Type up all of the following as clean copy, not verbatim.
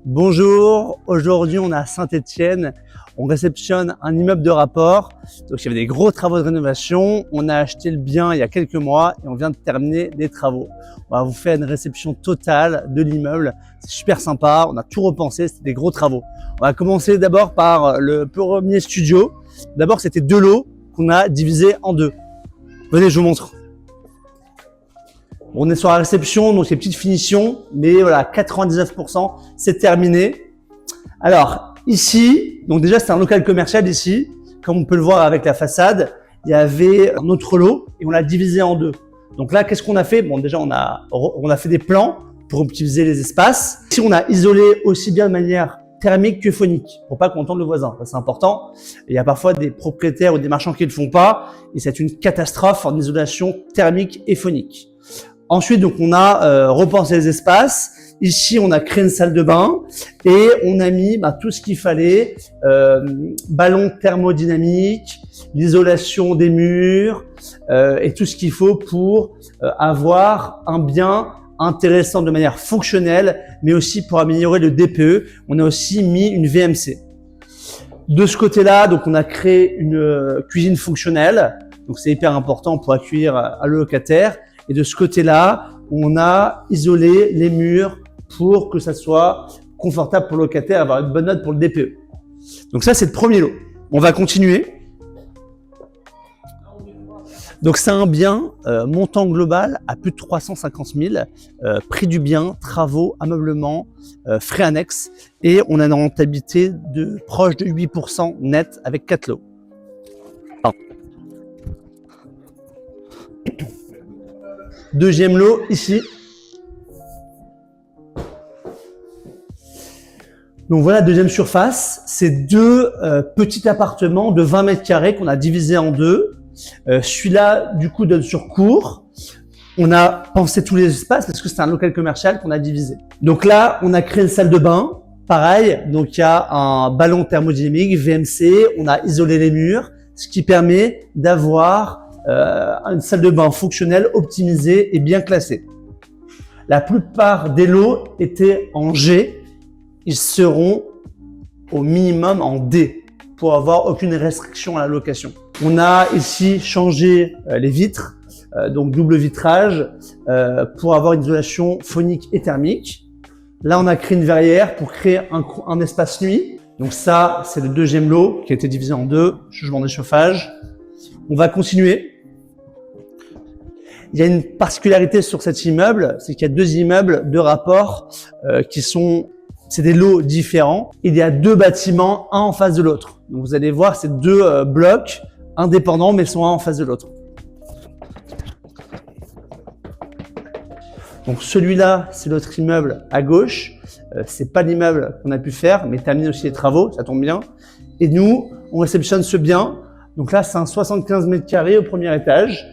Bonjour, aujourd'hui on est à Saint-Étienne, on réceptionne un immeuble de rapport. Donc il y avait des gros travaux de rénovation, on a acheté le bien il y a quelques mois et on vient de terminer les travaux. On va vous faire une réception totale de l'immeuble, c'est super sympa, on a tout repensé, c'était des gros travaux. On va commencer d'abord par le premier studio. D'abord c'était 2 lots qu'on a divisés en 2. Venez, je vous montre. On est sur la réception, donc c'est petites finitions, mais voilà, 99%, c'est terminé. Alors, ici, donc déjà c'est un local commercial ici, comme on peut le voir avec la façade, il y avait un autre lot et on l'a divisé en 2. Donc là, qu'est-ce qu'on a fait? Bon, déjà on a fait des plans pour optimiser les espaces. Ici, on a isolé aussi bien de manière thermique que phonique, pour pas qu'on entende le voisin, ça c'est important. Il y a parfois des propriétaires ou des marchands qui ne le font pas, et c'est une catastrophe en isolation thermique et phonique. Ensuite, donc, on a repensé les espaces. Ici, on a créé une salle de bain et on a mis tout ce qu'il fallait, ballon thermodynamique, l'isolation des murs et tout ce qu'il faut pour avoir un bien intéressant de manière fonctionnelle, mais aussi pour améliorer le DPE. On a aussi mis une VMC. De ce côté-là, donc, on a créé une cuisine fonctionnelle. Donc, c'est hyper important pour accueillir le locataire. Et de ce côté-là, on a isolé les murs pour que ça soit confortable pour le locataire, avoir une bonne note pour le DPE. Donc ça, c'est le premier lot. On va continuer. Donc c'est un bien montant global à plus de 350 000, prix du bien, travaux, ameublement, frais annexes. Et on a une rentabilité proche de 8% net avec 4 lots. Deuxième lot ici. Donc voilà, deuxième surface. C'est 2 petits appartements de 20 mètres carrés qu'on a divisés en 2. Celui-là, du coup, donne sur cour. On a pensé tous les espaces parce que c'est un local commercial qu'on a divisé. Donc là, on a créé une salle de bain. Pareil, donc il y a un ballon thermodynamique, VMC. On a isolé les murs, ce qui permet d'avoir une salle de bain fonctionnelle, optimisée et bien classée. La plupart des lots étaient en G, ils seront au minimum en D pour avoir aucune restriction à la location. On a ici changé les vitres, donc double vitrage pour avoir une isolation phonique et thermique. Là, on a créé une verrière pour créer un espace nuit. Donc ça, c'est le deuxième lot qui a été divisé en 2, changement de chauffage. On va continuer. Il y a une particularité sur cet immeuble, c'est qu'il y a 2 immeubles de rapport c'est des lots différents. Il y a 2 bâtiments, un en face de l'autre. Donc vous allez voir, c'est 2 blocs indépendants, mais ils sont un en face de l'autre. Donc celui-là, c'est l'autre immeuble à gauche. C'est pas l'immeuble qu'on a pu faire, mais terminer aussi les travaux, ça tombe bien. Et nous, on réceptionne ce bien. Donc là, c'est un 75 mètres carrés au premier étage.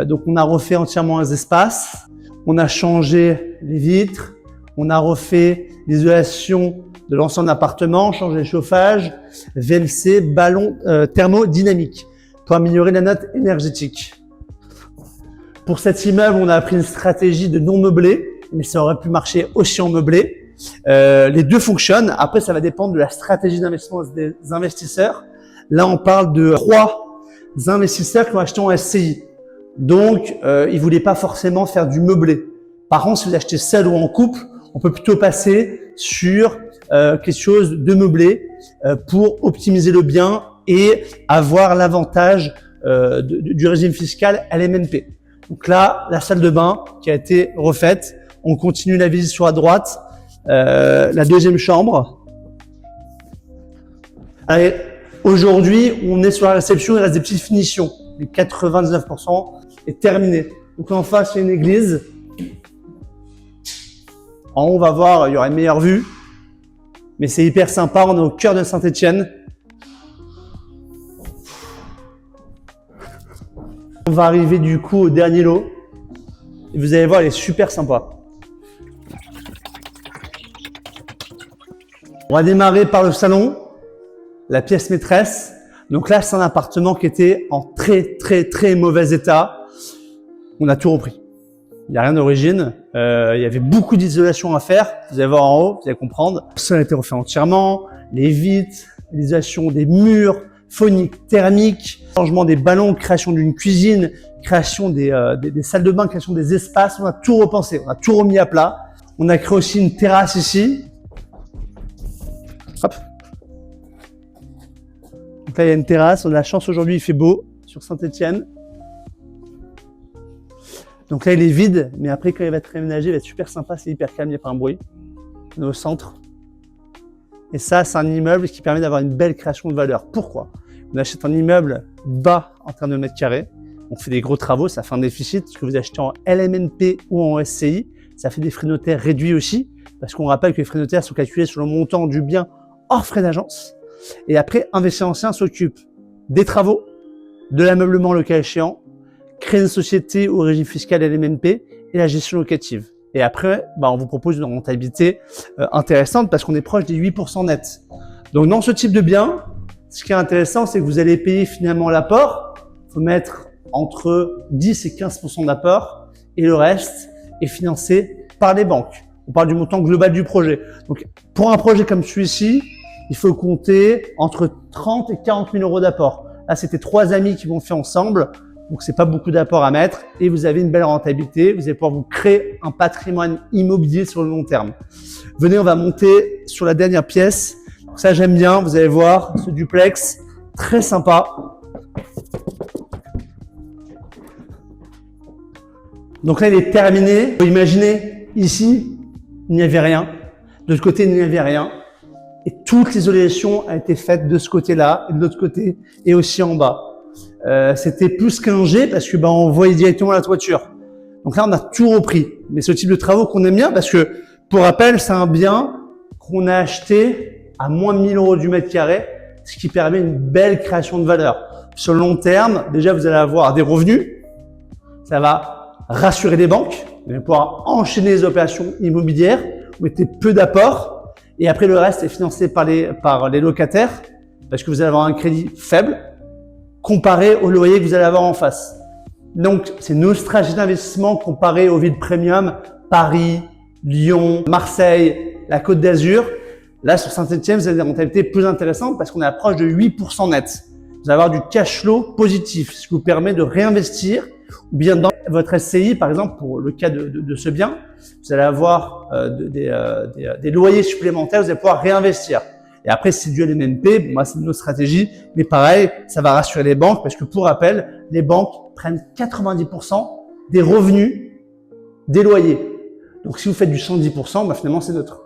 Donc on a refait entièrement les espaces, on a changé les vitres, on a refait l'isolation de l'ensemble appartement, changé le chauffage, VMC, ballon thermodynamique pour améliorer la note énergétique. Pour cet immeuble, on a pris une stratégie de non meublé, mais ça aurait pu marcher aussi en meublé. Les 2 fonctionnent. Après, ça va dépendre de la stratégie d'investissement des investisseurs. Là, on parle de 3 investisseurs qui ont acheté en SCI. Donc, ils voulaient pas forcément faire du meublé. Par contre, si vous achetez seul ou en couple, on peut plutôt passer sur quelque chose de meublé pour optimiser le bien et avoir l'avantage du régime fiscal LMNP. Donc là, la salle de bain qui a été refaite. On continue la visite sur la droite. La deuxième chambre. Allez, aujourd'hui, on est sur la réception, il reste des petites finitions. Les 99% est terminé. Donc en face, il y a une église. En haut, on va voir, il y aura une meilleure vue. Mais c'est hyper sympa, on est au cœur de Saint-Étienne. On va arriver du coup au dernier lot. Et vous allez voir, il est super sympa. On va démarrer par le salon, la pièce maîtresse. Donc là, c'est un appartement qui était en très mauvais état. On a tout repris. Il n'y a rien d'origine. Il y avait beaucoup d'isolation à faire. Vous allez voir en haut, vous allez comprendre. Le sol a été refait entièrement, les vitres, l'isolation des murs, phonique, thermique, changement des ballons, création d'une cuisine, création des salles de bain, création des espaces. On a tout repensé, on a tout remis à plat. On a créé aussi une terrasse ici. Hop. Donc là, il y a une terrasse. On a la chance aujourd'hui, il fait beau sur Saint-Étienne. Donc là, il est vide, mais après, quand il va être réaménagé, il va être super sympa. C'est hyper calme, il n'y a pas un bruit. On est au centre. Et ça, c'est un immeuble qui permet d'avoir une belle création de valeur. Pourquoi? On achète un immeuble bas en termes de mètres carrés. On fait des gros travaux, ça fait un déficit. Ce que vous achetez en LMNP ou en SCI, ça fait des frais notaires réduits aussi. Parce qu'on rappelle que les frais notaires sont calculés sur le montant du bien hors frais d'agence. Et après, Investir Ancien s'occupe des travaux, de l'ameublement le cas échéant, créer une société au régime fiscal LMNP et la gestion locative. Et après, on vous propose une rentabilité intéressante parce qu'on est proche des 8% net. Donc, dans ce type de bien, ce qui est intéressant, c'est que vous allez payer finalement l'apport. Il faut mettre entre 10 et 15% d'apport et le reste est financé par les banques. On parle du montant global du projet. Donc, pour un projet comme celui-ci, il faut compter entre 30 et 40 000 euros d'apport. Là, c'était 3 amis qui l'ont fait ensemble. Donc, c'est pas beaucoup d'apport à mettre et vous avez une belle rentabilité. Vous allez pouvoir vous créer un patrimoine immobilier sur le long terme. Venez, on va monter sur la dernière pièce. Donc ça, j'aime bien. Vous allez voir ce duplex, très sympa. Donc là, il est terminé. Imaginez, ici, il n'y avait rien. De l'autre côté, il n'y avait rien. Et toute l'isolation a été faite de ce côté-là et de l'autre côté et aussi en bas. C'était plus qu'un G parce que on voyait directement la toiture. Donc là, on a tout repris. Mais ce type de travaux qu'on aime bien parce que, pour rappel, c'est un bien qu'on a acheté à moins de 1000 euros du mètre carré, ce qui permet une belle création de valeur. Sur le long terme, déjà, vous allez avoir des revenus. Ça va rassurer les banques. Vous allez pouvoir enchaîner les opérations immobilières. Vous mettez peu d'apport. Et après, le reste est financé par les locataires parce que vous allez avoir un crédit faible comparé au loyer que vous allez avoir en face. Donc, c'est nos stratégies d'investissement comparées aux villes premium, Paris, Lyon, Marseille, la Côte d'Azur. Là, sur Saint-Étienne, vous avez des rentabilités plus intéressantes parce qu'on est approche de 8% net. Vous allez avoir du cash flow positif, ce qui vous permet de réinvestir ou bien dans votre SCI, par exemple, pour le cas de ce bien, vous allez avoir des loyers supplémentaires, vous allez pouvoir réinvestir. Et après, si c'est du LMNP, c'est notre stratégie. Mais pareil, ça va rassurer les banques parce que pour rappel, les banques prennent 90% des revenus des loyers. Donc, si vous faites du 110%, finalement, c'est neutre.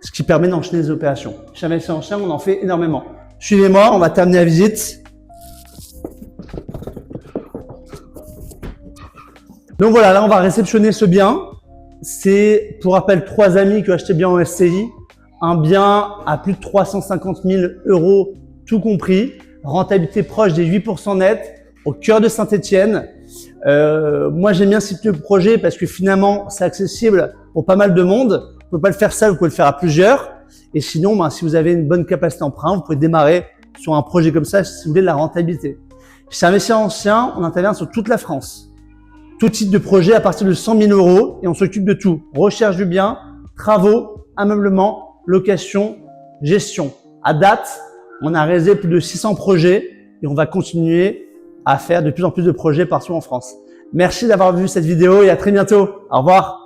Ce qui permet d'enchaîner les opérations. Chez Investir Ancien, on en fait énormément. Suivez-moi, on va terminer la visite. Donc voilà, là, on va réceptionner ce bien. C'est, pour rappel, 3 amis qui ont acheté bien en SCI. Un bien à plus de 350 000 euros, tout compris. Rentabilité proche des 8% net, au cœur de Saint-Étienne. Moi, j'aime bien ce type de projet parce que finalement, c'est accessible pour pas mal de monde. Vous pouvez pas le faire seul, vous pouvez le faire à plusieurs. Et sinon, si vous avez une bonne capacité d'emprunt, vous pouvez démarrer sur un projet comme ça si vous voulez de la rentabilité. Chez Investir Ancien, on intervient sur toute la France. Tout type de projet à partir de 100 000 euros et on s'occupe de tout. Recherche du bien, travaux, ameublement, location, gestion. À date, on a réalisé plus de 600 projets et on va continuer à faire de plus en plus de projets partout en France. Merci d'avoir vu cette vidéo et à très bientôt. Au revoir.